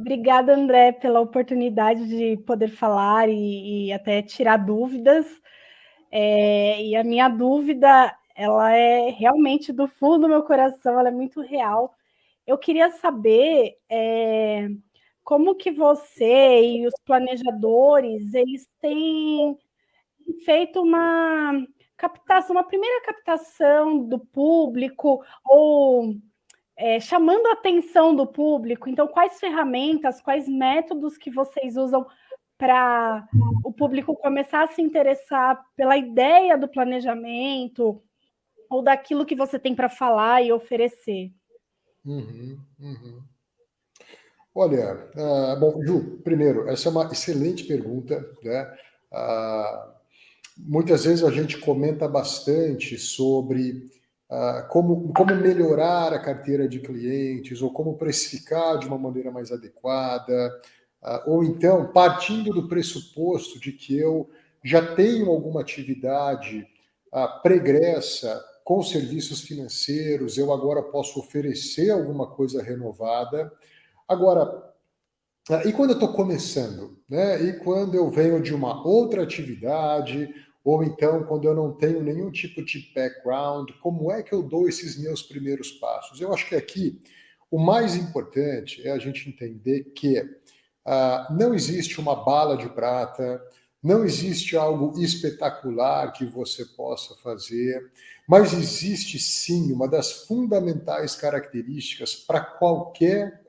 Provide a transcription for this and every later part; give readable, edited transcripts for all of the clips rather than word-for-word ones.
Obrigada, André, pela oportunidade de poder falar e até tirar dúvidas. E a minha dúvida, ela é realmente do fundo do meu coração, ela é muito real. Eu queria saber como que você e os planejadores, eles têm feito uma captação, uma primeira captação do público, ou chamando a atenção do público. Então, quais ferramentas, quais métodos que vocês usam para o público começar a se interessar pela ideia do planejamento ou daquilo que você tem para falar e oferecer? Olha, bom, Ju, primeiro, essa é uma excelente pergunta, né? Muitas vezes a gente comenta bastante sobre como melhorar a carteira de clientes, ou como precificar de uma maneira mais adequada, ou então, partindo do pressuposto de que eu já tenho alguma atividade pregressa com serviços financeiros, eu agora posso oferecer alguma coisa renovada. Agora, e quando eu estou começando, né? E quando eu venho de uma outra atividade, ou então quando eu não tenho nenhum tipo de background, como é que eu dou esses meus primeiros passos? Eu acho que aqui o mais importante é a gente entender que não existe uma bala de prata, não existe algo espetacular que você possa fazer, mas existe sim uma das fundamentais características para qualquer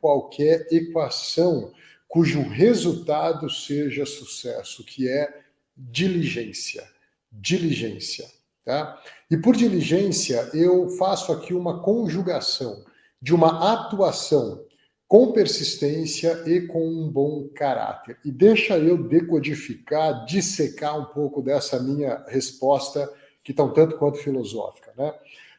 equação cujo resultado seja sucesso, que é diligência. Diligência. Tá? E por diligência, eu faço aqui uma conjugação de uma atuação com persistência e com um bom caráter. E deixa eu decodificar, dissecar um pouco dessa minha resposta, que está um tanto quanto filosófica. Né?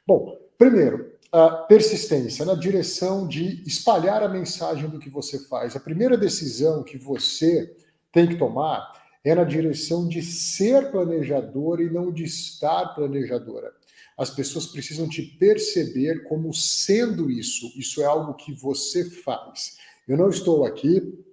Bom, primeiro, a persistência na direção de espalhar a mensagem do que você faz. A primeira decisão que você tem que tomar é na direção de ser planejador e não de estar planejadora. As pessoas precisam te perceber como sendo isso. Isso é algo que você faz. Eu não estou aqui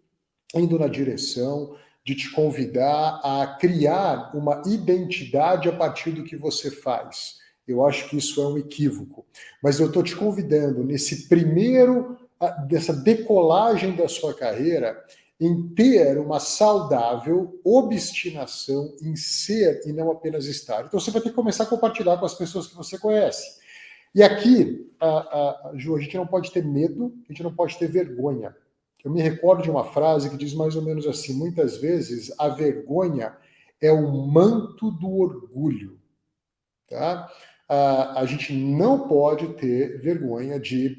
indo na direção de te convidar a criar uma identidade a partir do que você faz. Eu acho que isso é um equívoco. Mas eu estou te convidando nesse primeiro, dessa decolagem da sua carreira, em ter uma saudável obstinação em ser e não apenas estar. Então você vai ter que começar a compartilhar com as pessoas que você conhece. E aqui, Ju, a gente não pode ter medo, a gente não pode ter vergonha. Eu me recordo de uma frase que diz mais ou menos assim: muitas vezes a vergonha é o manto do orgulho. Tá? A gente não pode ter vergonha de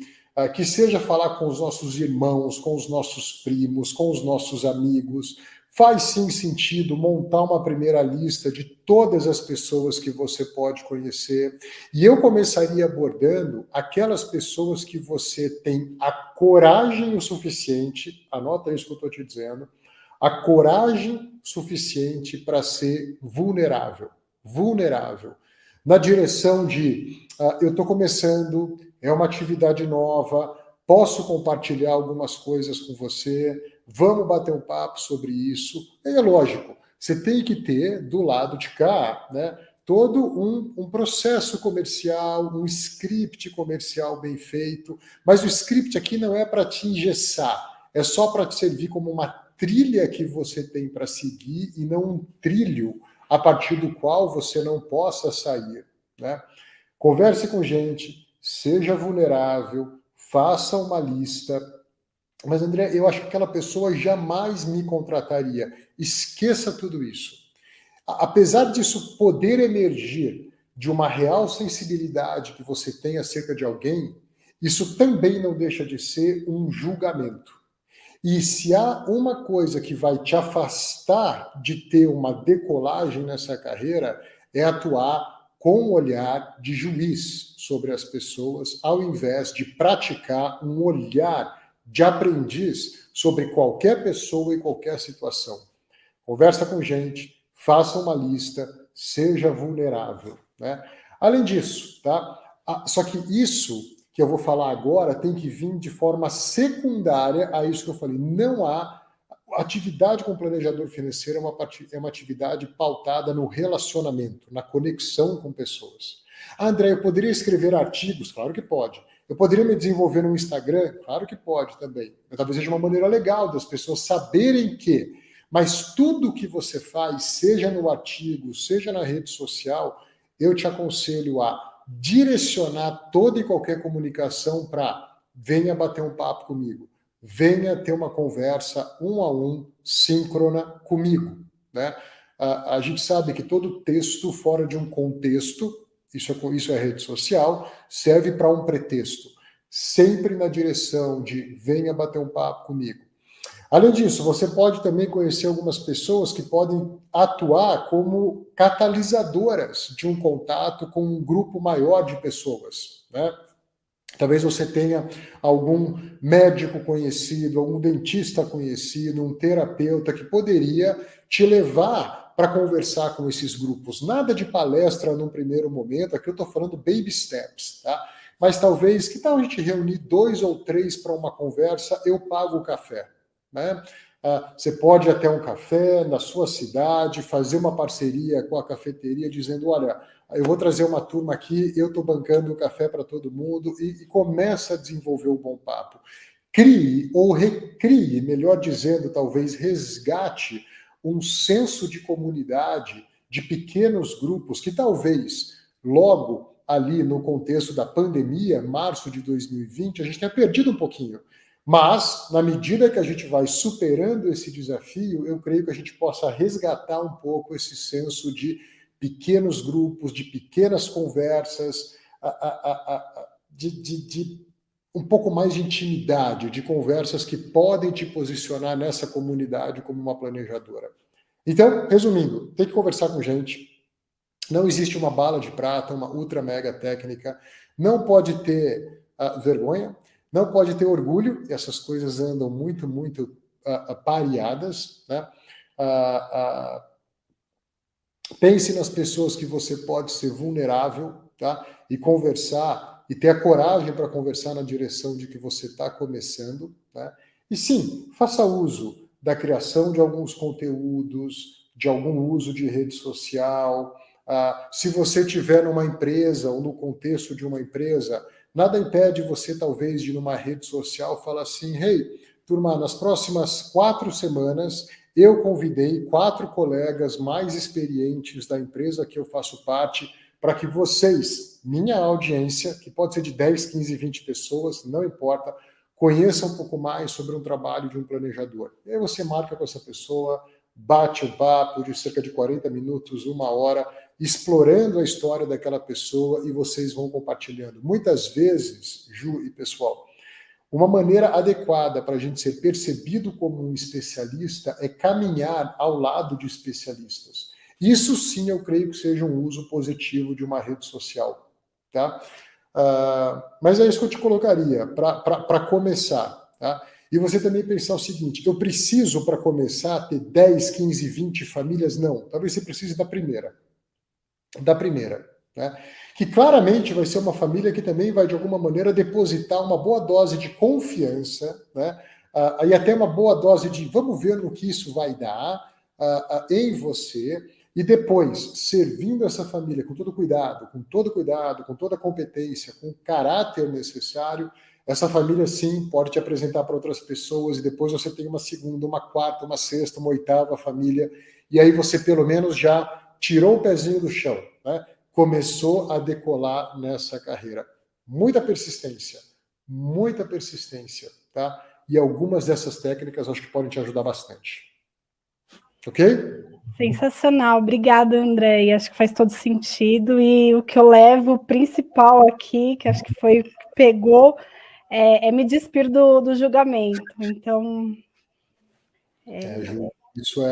que seja falar com os nossos irmãos, com os nossos primos, com os nossos amigos. Faz sim sentido montar uma primeira lista de todas as pessoas que você pode conhecer. E eu começaria abordando aquelas pessoas que você tem a coragem o suficiente, anota isso que eu estou te dizendo, a coragem suficiente para ser vulnerável. Vulnerável. Na direção de eu estou começando, é uma atividade nova, posso compartilhar algumas coisas com você, vamos bater um papo sobre isso. É lógico, você tem que ter do lado de cá, né, todo um processo comercial, um script comercial bem feito, mas o script aqui não é para te engessar, é só para te servir como uma trilha que você tem para seguir e não um trilho a partir do qual você não possa sair. Né? Converse com gente, seja vulnerável, faça uma lista. Mas, André, eu acho que aquela pessoa jamais me contrataria. Esqueça tudo isso. Apesar disso poder emergir de uma real sensibilidade que você tem acerca de alguém, isso também não deixa de ser um julgamento. E se há uma coisa que vai te afastar de ter uma decolagem nessa carreira, é atuar com um olhar de juiz sobre as pessoas, ao invés de praticar um olhar de aprendiz sobre qualquer pessoa e qualquer situação. Conversa com gente, faça uma lista, seja vulnerável. Né? Além disso, tá? Só que isso que eu vou falar agora tem que vir de forma secundária a isso que eu falei. Não há... Atividade com planejador financeiro é uma atividade pautada no relacionamento, na conexão com pessoas. Ah, André, eu poderia escrever artigos? Claro que pode. Eu poderia me desenvolver no Instagram? Claro que pode também. Mas talvez seja uma maneira legal das pessoas saberem que... Mas tudo que você faz, seja no artigo, seja na rede social, eu te aconselho a direcionar toda e qualquer comunicação para venha bater um papo comigo, venha ter uma conversa 1 a 1, síncrona comigo. Né? A gente sabe que todo texto fora de um contexto, isso é rede social, serve para um pretexto. Sempre na direção de venha bater um papo comigo. Além disso, você pode também conhecer algumas pessoas que podem atuar como catalisadoras de um contato com um grupo maior de pessoas, né? Talvez você tenha algum médico conhecido, algum dentista conhecido, um terapeuta que poderia te levar para conversar com esses grupos. Nada de palestra num primeiro momento, aqui eu estou falando baby steps, tá? Mas talvez, que tal a gente reunir 2 ou 3 para uma conversa, eu pago o café. Né? Você pode ir até um café na sua cidade, fazer uma parceria com a cafeteria, dizendo, olha, eu vou trazer uma turma aqui, eu estou bancando o café para todo mundo, e começa a desenvolver um bom papo. Crie ou recrie, melhor dizendo, talvez resgate um senso de comunidade, de pequenos grupos, que talvez logo ali no contexto da pandemia, março de 2020, a gente tenha perdido um pouquinho. Mas, na medida que a gente vai superando esse desafio, eu creio que a gente possa resgatar um pouco esse senso de pequenos grupos, de pequenas conversas, de um pouco mais de intimidade, de conversas que podem te posicionar nessa comunidade como uma planejadora. Então, resumindo, tem que conversar com gente. Não existe uma bala de prata, uma ultra mega técnica. Não pode ter vergonha. Não pode ter orgulho, essas coisas andam muito, muito pareadas. Né? Pense nas pessoas que você pode ser vulnerável, tá? E conversar, e ter a coragem para conversar na direção de que você está começando. Né? E sim, faça uso da criação de alguns conteúdos, de algum uso de rede social. Se você estiver numa empresa ou no contexto de uma empresa, nada impede você, talvez, de numa rede social falar assim, hey, turma, nas próximas 4 semanas, eu convidei 4 colegas mais experientes da empresa que eu faço parte, para que vocês, minha audiência, que pode ser de 10, 15, 20 pessoas, não importa, conheçam um pouco mais sobre um trabalho de um planejador. E aí você marca com essa pessoa, bate um papo de cerca de 40 minutos, 1 hora, explorando a história daquela pessoa e vocês vão compartilhando. Muitas vezes, Ju e pessoal, uma maneira adequada para a gente ser percebido como um especialista é caminhar ao lado de especialistas. Isso sim eu creio que seja um uso positivo de uma rede social. Tá? Mas é isso que eu te colocaria, para começar. Tá? E você também pensar o seguinte, eu preciso, para começar, ter 10, 15, 20 famílias? Não, talvez você precise da primeira. Né? Que claramente vai ser uma família que também vai, de alguma maneira, depositar uma boa dose de confiança, né? E até uma boa dose de vamos ver no que isso vai dar em você, e depois, servindo essa família com todo cuidado, com toda a competência, com o caráter necessário, essa família, sim, pode te apresentar para outras pessoas, e depois você tem uma segunda, uma quarta, uma sexta, uma oitava família, e aí você, pelo menos, já tirou o pezinho do chão, né? Começou a decolar nessa carreira. Muita persistência, tá? E algumas dessas técnicas acho que podem te ajudar bastante. Ok? Sensacional, obrigada, André. E acho que faz todo sentido. E o que eu levo principal aqui, que acho que foi o que pegou, é me despir do julgamento. Então, Ju, isso é